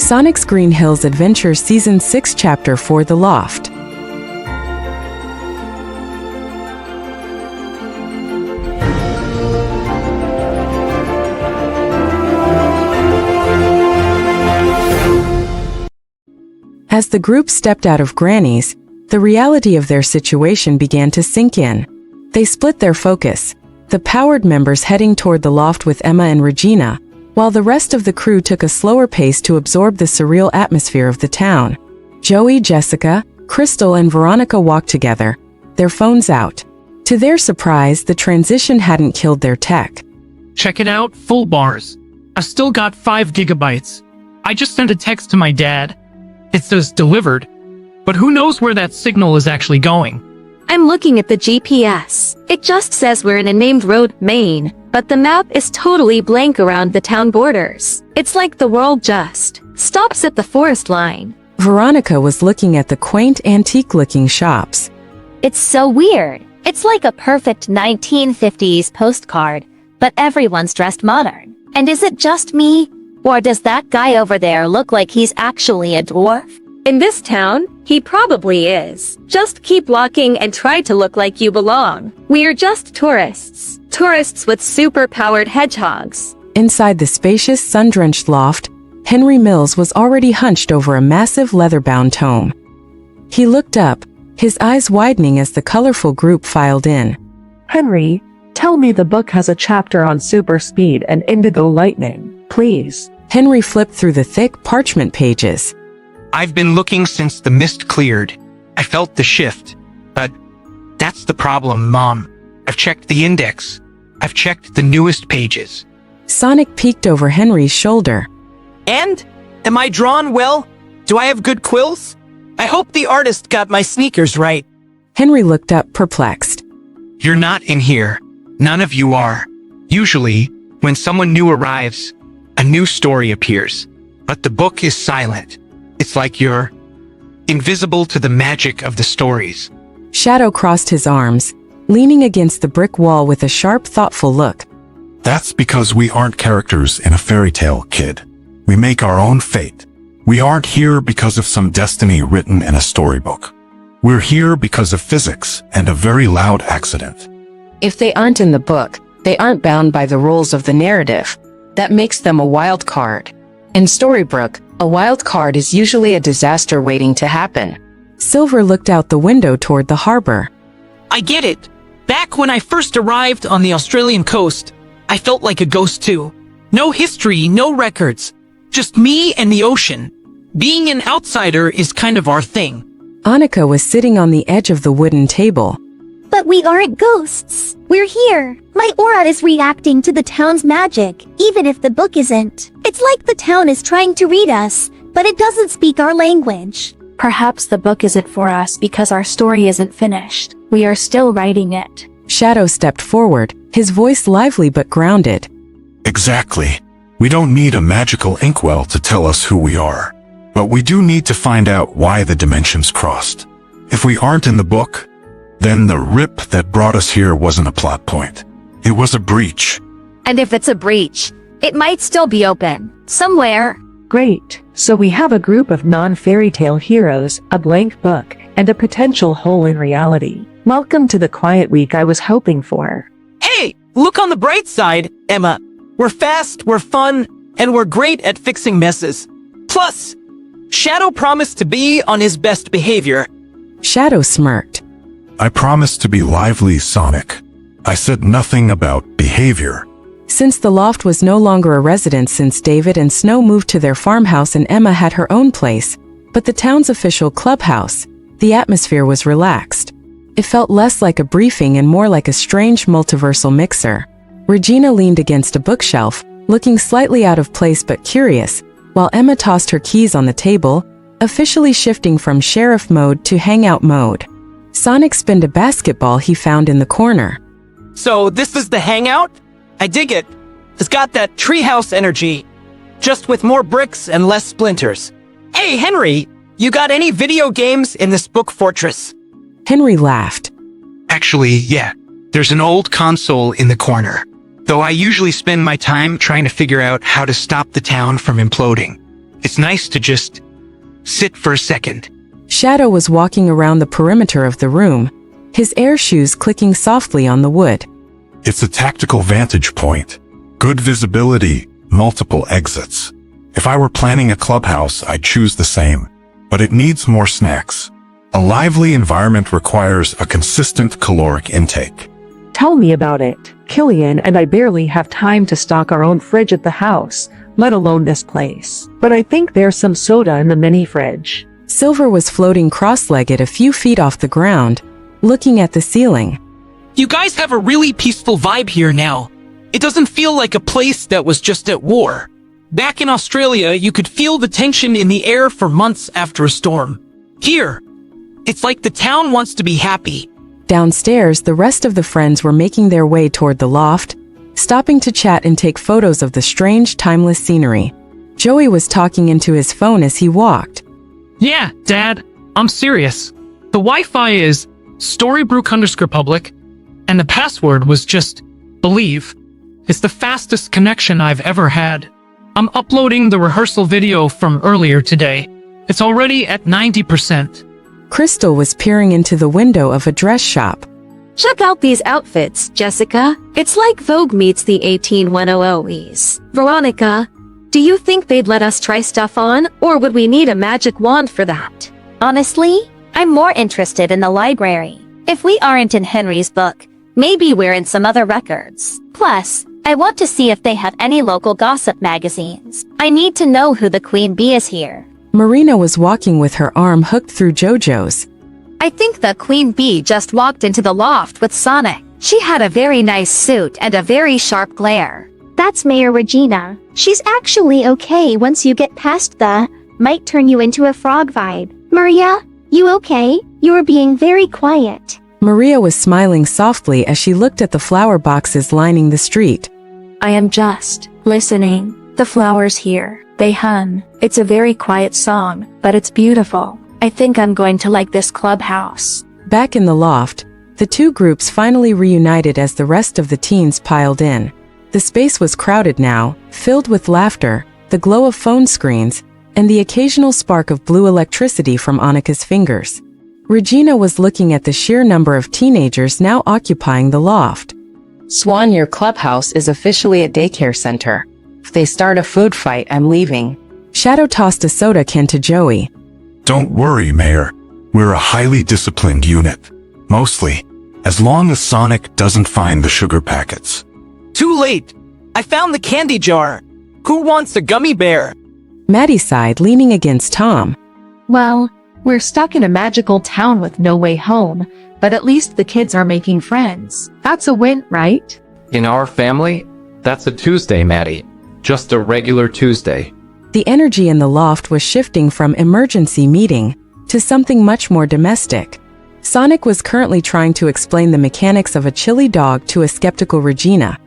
Sonic's Green Hills Adventure Season 6 Chapter 4 The Loft. As the group stepped out of Granny's, the reality of their situation began to sink in. They split their focus, the powered members heading toward the loft with Emma and Regina, while the rest of the crew took a slower pace to absorb the surreal atmosphere of the town. Joey, Jessica, Crystal, and Veronica walked together, their phones out. To their surprise, the transition hadn't killed their tech. Check it out, full bars. I've still got 5 gigabytes. I just sent a text to my dad. It says delivered, but who knows where that signal is actually going? I'm looking at the GPS. It just says we're in a named road, Maine, but the map is totally blank around the town borders. It's like the world just stops at the forest line. Veronica was looking at the quaint, antique-looking shops. It's so weird. It's like a perfect 1950s postcard, but everyone's dressed modern. And is it just me? Or does that guy over there look like he's actually a dwarf? In this town, he probably is. Just keep walking and try to look like you belong. We're just tourists. Tourists with super-powered hedgehogs. Inside the spacious, sun-drenched loft, Henry Mills was already hunched over a massive leather-bound tome. He looked up, his eyes widening as the colorful group filed in. Henry, tell me the book has a chapter on super speed and indigo lightning, please. Henry flipped through the thick parchment pages. I've been looking since the mist cleared. I felt the shift. But that's the problem, Mom. I've checked the index. I've checked the newest pages. Sonic peeked over Henry's shoulder. And? Am I drawn well? Do I have good quills? I hope the artist got my sneakers right. Henry looked up, perplexed. You're not in here. None of you are. Usually, when someone new arrives, a new story appears. But the book is silent. It's like you're invisible to the magic of the stories. Shadow crossed his arms, leaning against the brick wall with a sharp, thoughtful look. That's because we aren't characters in a fairy tale, kid. We make our own fate. We aren't here because of some destiny written in a storybook. We're here because of physics and a very loud accident. If they aren't in the book, they aren't bound by the rules of the narrative. That makes them a wild card. In Storybook, a wild card is usually a disaster waiting to happen. Silver looked out the window toward the harbor. I get it. Back when I first arrived on the Australian coast, I felt like a ghost too. No history, no records. Just me and the ocean. Being an outsider is kind of our thing. Annika was sitting on the edge of the wooden table. But we aren't ghosts. We're here. My aura is reacting to the town's magic, even if the book isn't. It's like the town is trying to read us, but it doesn't speak our language. Perhaps the book isn't for us because our story isn't finished. We are still writing it. Shadow stepped forward, his voice lively but grounded. Exactly. We don't need a magical inkwell to tell us who we are. But we do need to find out why the dimensions crossed. If we aren't in the book, then the rip that brought us here wasn't a plot point. It was a breach. And if it's a breach, it might still be open. Somewhere. Great. So we have a group of non-fairy tale heroes, a blank book, and a potential hole in reality. Welcome to the quiet week I was hoping for. Hey, look on the bright side, Emma. We're fast, we're fun, and we're great at fixing messes. Plus, Shadow promised to be on his best behavior. Shadow smirked. I promised to be lively, Sonic. I said nothing about behavior. Since the loft was no longer a residence since David and Snow moved to their farmhouse and Emma had her own place, but the town's official clubhouse, the atmosphere was relaxed. It felt less like a briefing and more like a strange multiversal mixer. Regina leaned against a bookshelf, looking slightly out of place but curious, while Emma tossed her keys on the table, officially shifting from sheriff mode to hangout mode. Sonic spinned a basketball he found in the corner. So this is the hangout? I dig it. It's got that treehouse energy, just with more bricks and less splinters. Hey, Henry, you got any video games in this book fortress? Henry laughed. Actually, yeah. There's an old console in the corner. Though I usually spend my time trying to figure out how to stop the town from imploding. It's nice to just sit for a second. Shadow was walking around the perimeter of the room, his air shoes clicking softly on the wood. It's a tactical vantage point. Good visibility, multiple exits. If I were planning a clubhouse, I'd choose the same. But it needs more snacks. A lively environment requires a consistent caloric intake. Tell me about it. Killian and I barely have time to stock our own fridge at the house, let alone this place. But I think there's some soda in the mini fridge. Silver was floating cross-legged a few feet off the ground, looking at the ceiling. You guys have a really peaceful vibe here now. It doesn't feel like a place that was just at war. Back in Australia, you could feel the tension in the air for months after a storm. Here, it's like the town wants to be happy. Downstairs, the rest of the friends were making their way toward the loft, stopping to chat and take photos of the strange, timeless scenery. Joey was talking into his phone as he walked. Yeah, Dad, I'm serious. The Wi-Fi is Storybrooke_public, and the password was just believe. It's the fastest connection I've ever had. I'm uploading the rehearsal video from earlier today. It's already at 90%. Crystal was peering into the window of a dress shop. Check out these outfits, Jessica. It's like Vogue meets the 18100s. Veronica, do you think they'd let us try stuff on, or would we need a magic wand for that? Honestly, I'm more interested in the library. If we aren't in Henry's book, maybe we're in some other records. Plus, I want to see if they have any local gossip magazines. I need to know who the queen bee is here. Marina was walking with her arm hooked through Jojo's. I think the queen bee just walked into the loft with Sonic. She had a very nice suit and a very sharp glare. That's Mayor Regina. She's actually okay once you get past the might turn you into a frog vibe. Maria, you okay? You're being very quiet. Maria was smiling softly as she looked at the flower boxes lining the street. I am just listening. The flowers here, they hum. It's a very quiet song, but it's beautiful. I think I'm going to like this clubhouse. Back in the loft, the two groups finally reunited as the rest of the teens piled in. The space was crowded now, filled with laughter, the glow of phone screens, and the occasional spark of blue electricity from Annika's fingers. Regina was looking at the sheer number of teenagers now occupying the loft. Swan, your clubhouse is officially a daycare center. If they start a food fight, I'm leaving. Shadow tossed a soda can to Joey. Don't worry, Mayor. We're a highly disciplined unit. Mostly, as long as Sonic doesn't find the sugar packets. Too late. I found the candy jar. Who wants a gummy bear? Maddie sighed, leaning against Tom. Well, we're stuck in a magical town with no way home, but at least the kids are making friends. That's a win, right? In our family, that's a Tuesday, Maddie. Just a regular Tuesday. The energy in the loft was shifting from emergency meeting to something much more domestic. Sonic was currently trying to explain the mechanics of a chili dog to a skeptical Regina,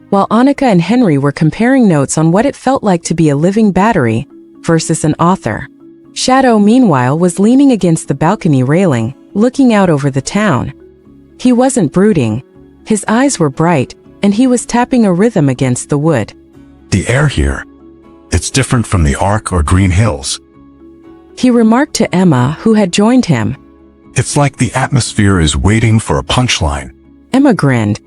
while Annika and Henry were comparing notes on what it felt like to be a living battery versus an author. Shadow, meanwhile, was leaning against the balcony railing, looking out over the town. He wasn't brooding. His eyes were bright, and he was tapping a rhythm against the wood. The air here, it's different from the Ark or Green Hills. He remarked to Emma, who had joined him. It's like the atmosphere is waiting for a punchline. Emma grinned.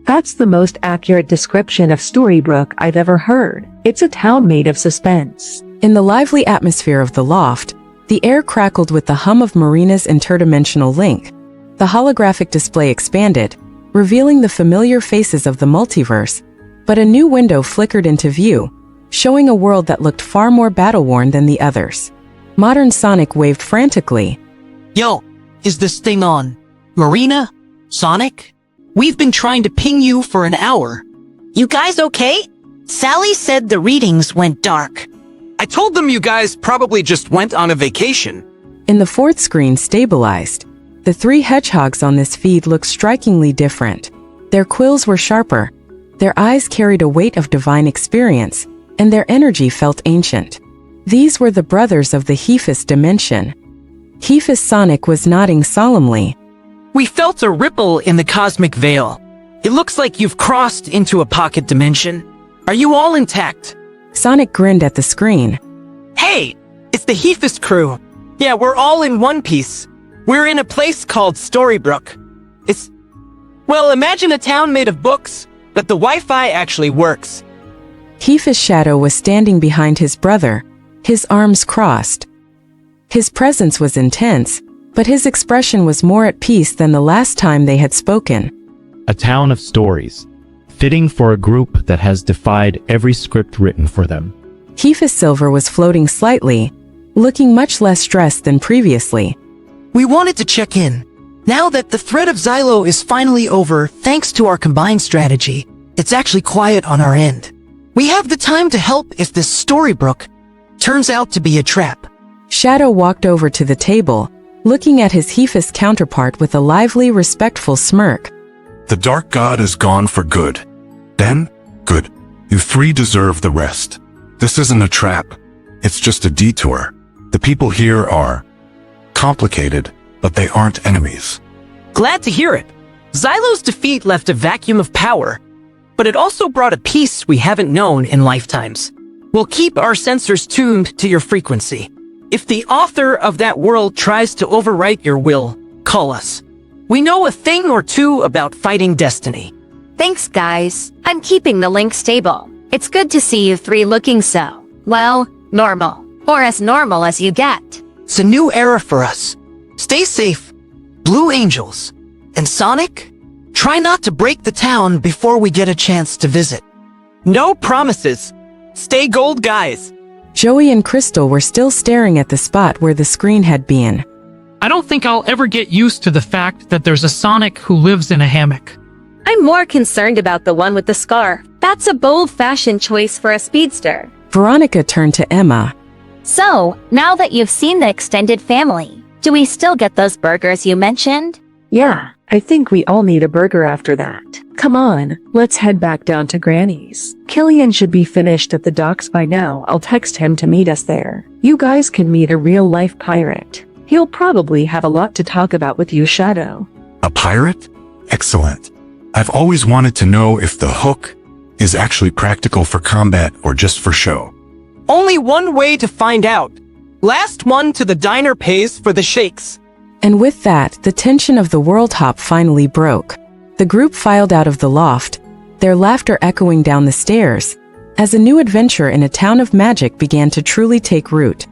That's the most accurate description of Storybrooke I've ever heard. It's a town made of suspense. In the lively atmosphere of the loft, the air crackled with the hum of Marina's interdimensional link. The holographic display expanded, revealing the familiar faces of the multiverse, but a new window flickered into view, showing a world that looked far more battle-worn than the others. Modern Sonic waved frantically. Yo, is this thing on? Marina? Sonic? We've been trying to ping you for an hour. You guys okay? Sally said the readings went dark. I told them you guys probably just went on a vacation. In the fourth screen stabilized, the three hedgehogs on this feed looked strikingly different. Their quills were sharper, their eyes carried a weight of divine experience, and their energy felt ancient. These were the brothers of the Hephis dimension. Hephis Sonic was nodding solemnly. We felt a ripple in the cosmic veil. It looks like you've crossed into a pocket dimension. Are you all intact? Sonic grinned at the screen. Hey, it's the Hephist crew. Yeah, we're all in one piece. We're in a place called Storybrooke. Well, imagine a town made of books, but the Wi-Fi actually works. Heph's shadow was standing behind his brother, his arms crossed. His presence was intense, but his expression was more at peace than the last time they had spoken. A town of stories, fitting for a group that has defied every script written for them. Heph's silver was floating slightly, looking much less stressed than previously. We wanted to check in. Now that the threat of Xylo is finally over, thanks to our combined strategy, it's actually quiet on our end. We have the time to help if this Storybrooke turns out to be a trap. Shadow walked over to the table, looking at his Heph's counterpart with a lively, respectful smirk. The Dark God is gone for good. Then, good. You three deserve the rest. This isn't a trap. It's just a detour. The people here are complicated, but they aren't enemies. Glad to hear it. Xylo's defeat left a vacuum of power, but it also brought a peace we haven't known in lifetimes. We'll keep our sensors tuned to your frequency. If the author of that world tries to overwrite your will, call us. We know a thing or two about fighting destiny. Thanks, guys. I'm keeping the link stable. It's good to see you three looking so, well, normal. Or as normal as you get. It's a new era for us. Stay safe, Blue Angels. And Sonic, try not to break the town before we get a chance to visit. No promises. Stay gold, guys. Joey and Crystal were still staring at the spot where the screen had been. I don't think I'll ever get used to the fact that there's a Sonic who lives in a hammock. I'm more concerned about the one with the scar. That's a bold fashion choice for a speedster. Veronica turned to Emma. So, now that you've seen the extended family, do we still get those burgers you mentioned? Yeah, I think we all need a burger after that. Come on, let's head back down to Granny's. Killian should be finished at the docks by now. I'll text him to meet us there. You guys can meet a real-life pirate. He'll probably have a lot to talk about with you, Shadow. A pirate? Excellent. I've always wanted to know if the hook is actually practical for combat or just for show. Only one way to find out. Last one to the diner pays for the shakes. And with that, the tension of the world hop finally broke. The group filed out of the loft, their laughter echoing down the stairs, as a new adventure in a town of magic began to truly take root.